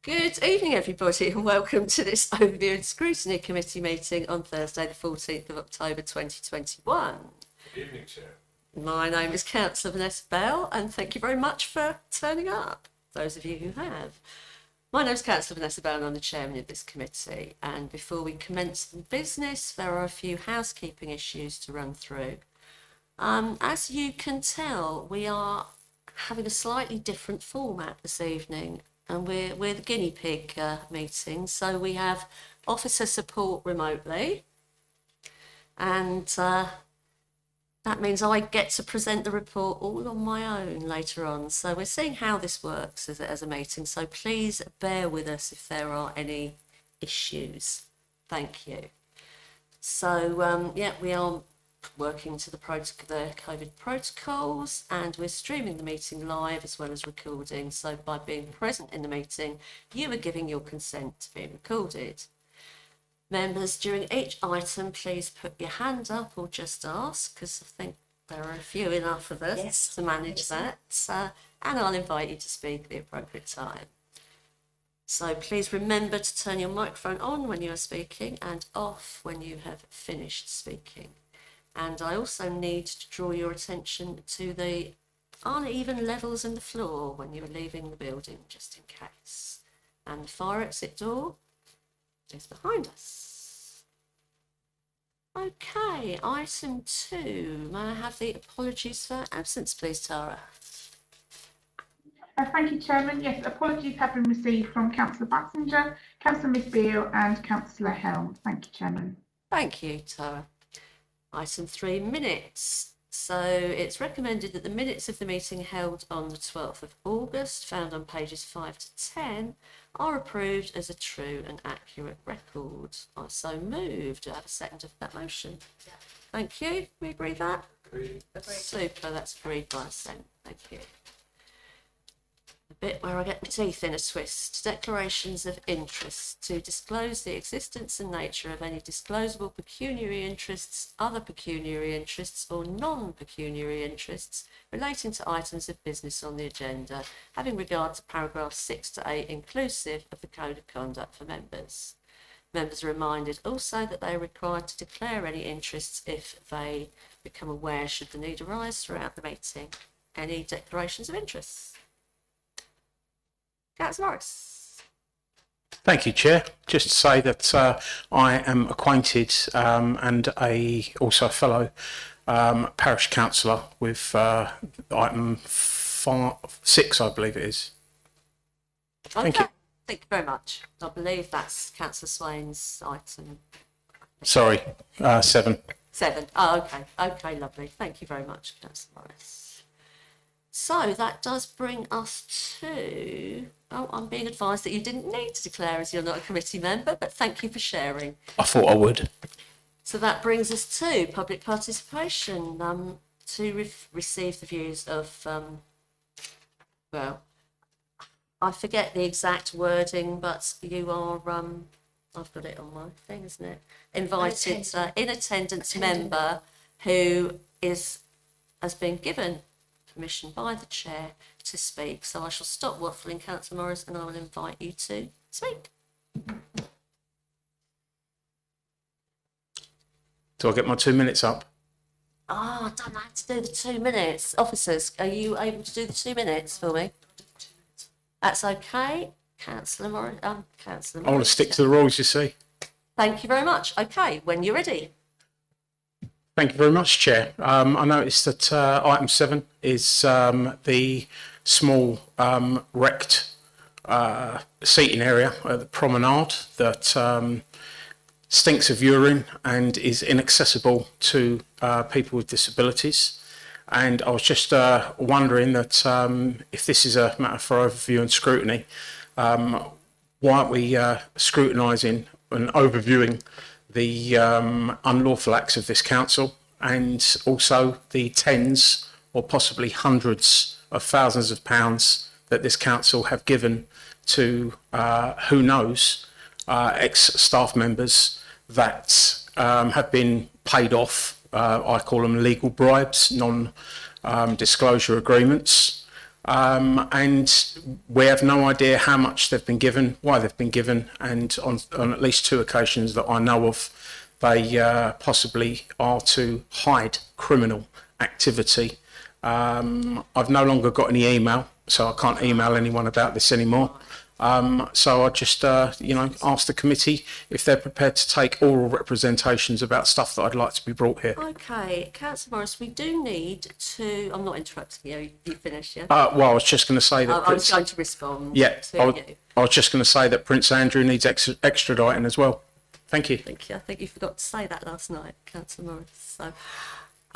Good evening, everybody, and welcome to this Overview and Scrutiny Committee meeting on Thursday, the 14th of October 2021. Good evening, Chair. My name is Councillor Vanessa Bell, and thank you very much for turning up, those of you who have. My name is Councillor Vanessa Bell, and I'm the chairman of this committee. And before we commence the business, there are a few housekeeping issues to run through. As you can tell, we are having a slightly different format this evening. And we're the guinea pig meeting, so we have officer support remotely, and that means I get to present the report all on my own later on. So we're seeing how this works as a meeting, so please bear with us if there are any issues. Thank you. So yeah, we are working to the COVID protocols, and we're streaming the meeting live as well as recording. So by being present in the meeting, you are giving your consent to being recorded. Members, during each item, please put your hand up or just ask, because I think there are a few enough of us to manage that. And I'll invite you to speak at the appropriate time. So please remember to turn your microphone on when you are speaking and off when you have finished speaking. And I also need to draw your attention to the uneven levels in the floor when you're leaving the building, just in case. And the fire exit door is behind us. Okay, item 2. May I have the apologies for absence, please, Tara? Thank you, Chairman. Yes, apologies have been received from Councillor Baxsinger, Councillor Miss Beale and Councillor Helm. Thank you, Chairman. Thank you, Tara. Item 3, minutes. So it's recommended that the minutes of the meeting held on the 12th of August, found on pages 5 to 10, are approved as a true and accurate record. I so moved. Do I have a second of that motion? Yeah. Thank you. We agree that? Agreed. Super. That's agreed by assent. Thank you. The bit where I get my teeth in a twist. Declarations of interest. To disclose the existence and nature of any disclosable pecuniary interests, other pecuniary interests or non-pecuniary interests relating to items of business on the agenda, having regard to paragraphs 6 to 8 inclusive of the Code of Conduct for members. Members are reminded also that they are required to declare any interests if they become aware should the need arise throughout the meeting. Any declarations of interest? Councillor Morris. Thank you, Chair. Just to say that I am acquainted and also a fellow parish councillor with item 6, I believe it is. Thank you. Thank you very much. I believe that's Councillor Swain's item. Sorry, 7. 7. Oh, okay. Okay, lovely. Thank you very much, Councillor Morris. So that does bring us to... Oh, I'm being advised that you didn't need to declare as you're not a committee member, but thank you for sharing. I thought I would. So that brings us to public participation, to receive the views of, well, I forget the exact wording, but you are, I've got it on my thing, isn't it? Invited in attendance member who has been given permission by the chair to speak. So I shall stop waffling, Councillor Morris, and I will invite you to speak. Do I get my 2 minutes up? Oh, I don't have to do the 2 minutes. Officers, are you able to do the 2 minutes for me? That's okay. Councillor Morris. Councillor Morris. I want to stick to the rules, you see. Thank you very much. Okay, when you're ready. Thank you very much, Chair. I noticed that item 7 is the small wrecked seating area at the promenade that stinks of urine and is inaccessible to people with disabilities. And I was just wondering that if this is a matter for overview and scrutiny, why aren't we scrutinising and overviewing the unlawful acts of this council, and also the tens or possibly hundreds of thousands of pounds that this council have given to who knows ex-staff members that have been paid off. I call them legal bribes, non-disclosure agreements, and we have no idea how much they've been given, why they've been given, and on at least 2 occasions that I know of, they possibly are to hide criminal activity. I've no longer got any email, so I can't email anyone about this anymore. So I just, ask the committee if they're prepared to take oral representations about stuff that I'd like to be brought here. Okay, Councillor Morris, we do need to. I'm not interrupting you. You finished, yeah? Well, I was just going to say that. I was going to respond. Yeah, to you. I was just going to say that Prince Andrew needs extraditing as well. Thank you. Thank you. I think you forgot to say that last night, Councillor Morris. So,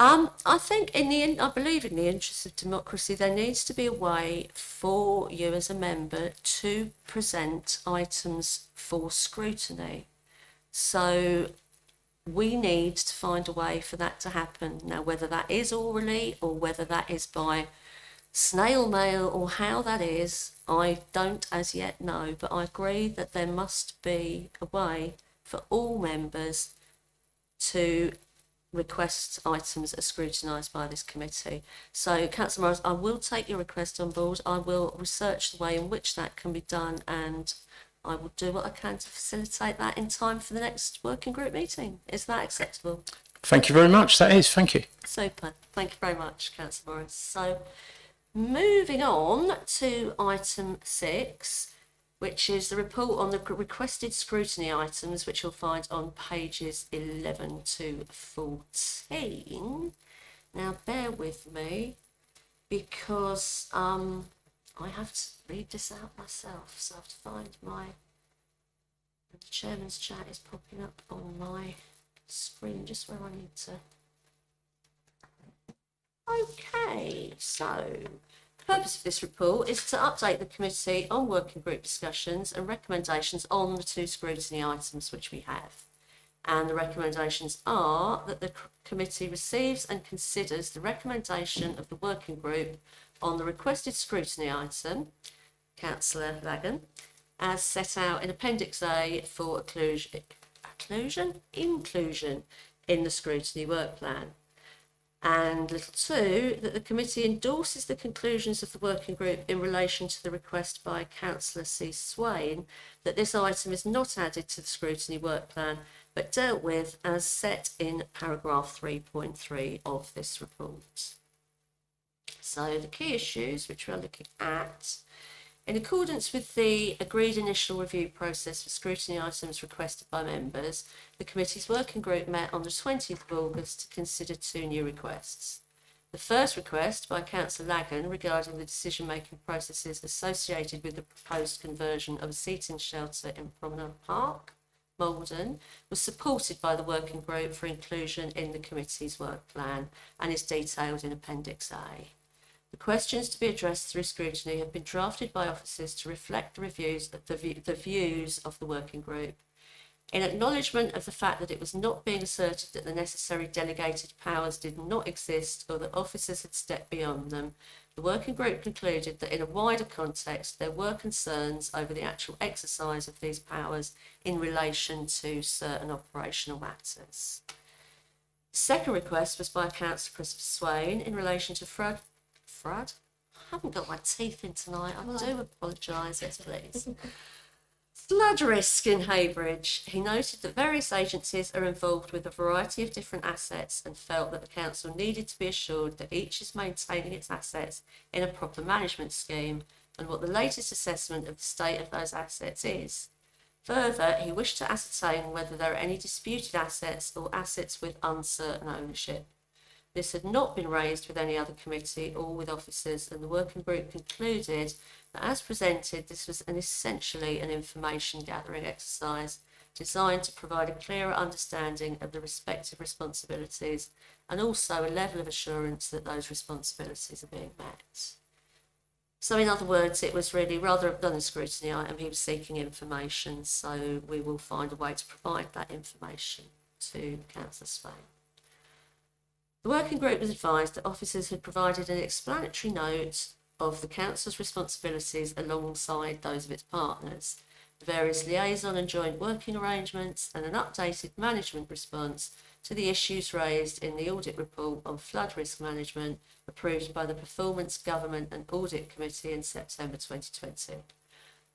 I think I believe in the interest of democracy, there needs to be a way for you as a member to present items for scrutiny. So we need to find a way for that to happen. Now, whether that is orally or whether that is by snail mail or how that is, I don't as yet know, but I agree that there must be a way for all members to request items are scrutinised by this committee. So, Councillor Morris, I will take your request on board. I will research the way in which that can be done, and I will do what I can to facilitate that in time for the next working group meeting. Is that acceptable? Thank you very much. That is. Thank you. Super. Thank you very much, Councillor Morris. So, moving on to item 6, which is the report on the requested scrutiny items, which you'll find on pages 11 to 14. Now, bear with me, because I have to read this out myself, so I have to find the chairman's chat is popping up on my screen, just where I need to. Okay, so the purpose of this report is to update the committee on working group discussions and recommendations on the 2 scrutiny items which we have. And the recommendations are that the committee receives and considers the recommendation of the working group on the requested scrutiny item, Councillor Lagan, as set out in Appendix A for inclusion in the scrutiny work plan. And little 2, that the committee endorses the conclusions of the working group in relation to the request by Councillor C. Swain that this item is not added to the scrutiny work plan, but dealt with as set in paragraph 3.3 of this report. So the key issues which we're looking at: in accordance with the agreed initial review process for scrutiny items requested by members, the committee's working group met on the 20th of August to consider 2 new requests. The first request by Councillor Lagan regarding the decision-making processes associated with the proposed conversion of a seating shelter in Promenade Park, Malden, was supported by the working group for inclusion in the committee's work plan and is detailed in Appendix A. The questions to be addressed through scrutiny have been drafted by officers to reflect the views of the working group. In acknowledgement of the fact that it was not being asserted that the necessary delegated powers did not exist or that officers had stepped beyond them, the working group concluded that in a wider context there were concerns over the actual exercise of these powers in relation to certain operational matters. The second request was by Councillor Christopher Swain in relation to fraud. I haven't got my teeth in tonight. I do apologise, yes please. Flood risk in Heybridge. He noted that various agencies are involved with a variety of different assets and felt that the council needed to be assured that each is maintaining its assets in a proper management scheme and what the latest assessment of the state of those assets is. Further, he wished to ascertain whether there are any disputed assets or assets with uncertain ownership. This had not been raised with any other committee or with officers, and the working group concluded that as presented, this was essentially an information gathering exercise designed to provide a clearer understanding of the respective responsibilities and also a level of assurance that those responsibilities are being met. So in other words, it was really rather than a scrutiny item, he was seeking information, so we will find a way to provide that information to Councillor Swain. The working group was advised that officers had provided an explanatory note of the council's responsibilities alongside those of its partners, the various liaison and joint working arrangements, and an updated management response to the issues raised in the audit report on flood risk management approved by the Performance, Government and Audit Committee in September 2020.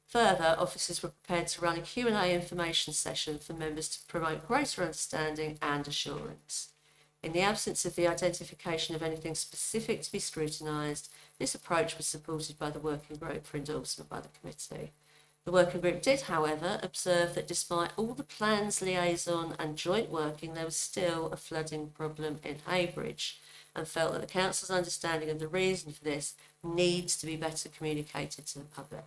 Further, officers were prepared to run a Q&A information session for members to promote greater understanding and assurance. In the absence of the identification of anything specific to be scrutinised, this approach was supported by the working group for endorsement by the committee. The working group did, however, observe that despite all the plans, liaison and joint working, there was still a flooding problem in Heybridge, and felt that the council's understanding of the reason for this needs to be better communicated to the public.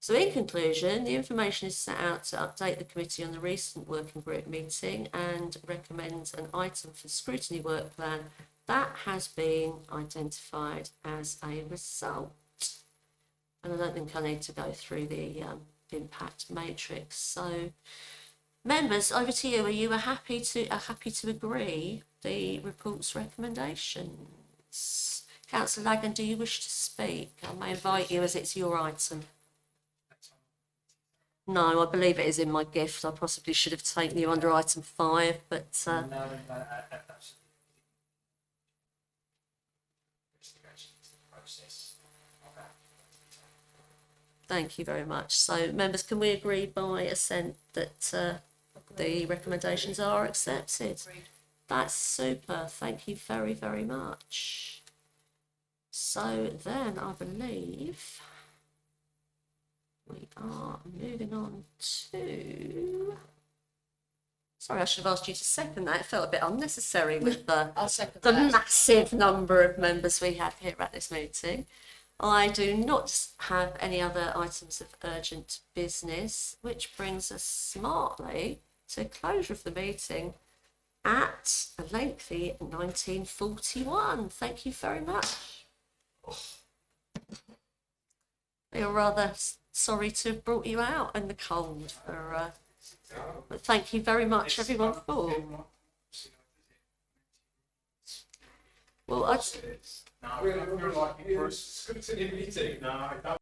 So in conclusion, the information is set out to update the committee on the recent working group meeting and recommends an item for scrutiny work plan that has been identified as a result. And I don't think I need to go through the impact matrix. So members, over to you. Are you happy to agree the report's recommendations? Councillor Lagan, do you wish to speak? I may invite you as it's your item. No, I believe it is in my gift. I possibly should have taken you under item 5, but thank you very much. So, members, can we agree by assent that the recommendations are accepted? That's super. Thank you very, very much. So then, I believe we are moving on to... Sorry, I should have asked you to second that. It felt a bit unnecessary with the massive number of members we have here at this meeting. I do not have any other items of urgent business, which brings us smartly to closure of the meeting at a lengthy 1941. Thank you very much. You're rather sorry to have brought you out in the cold, but thank you very much, everyone, for. Well, No, we're like, scrutiny meeting. No, I don't.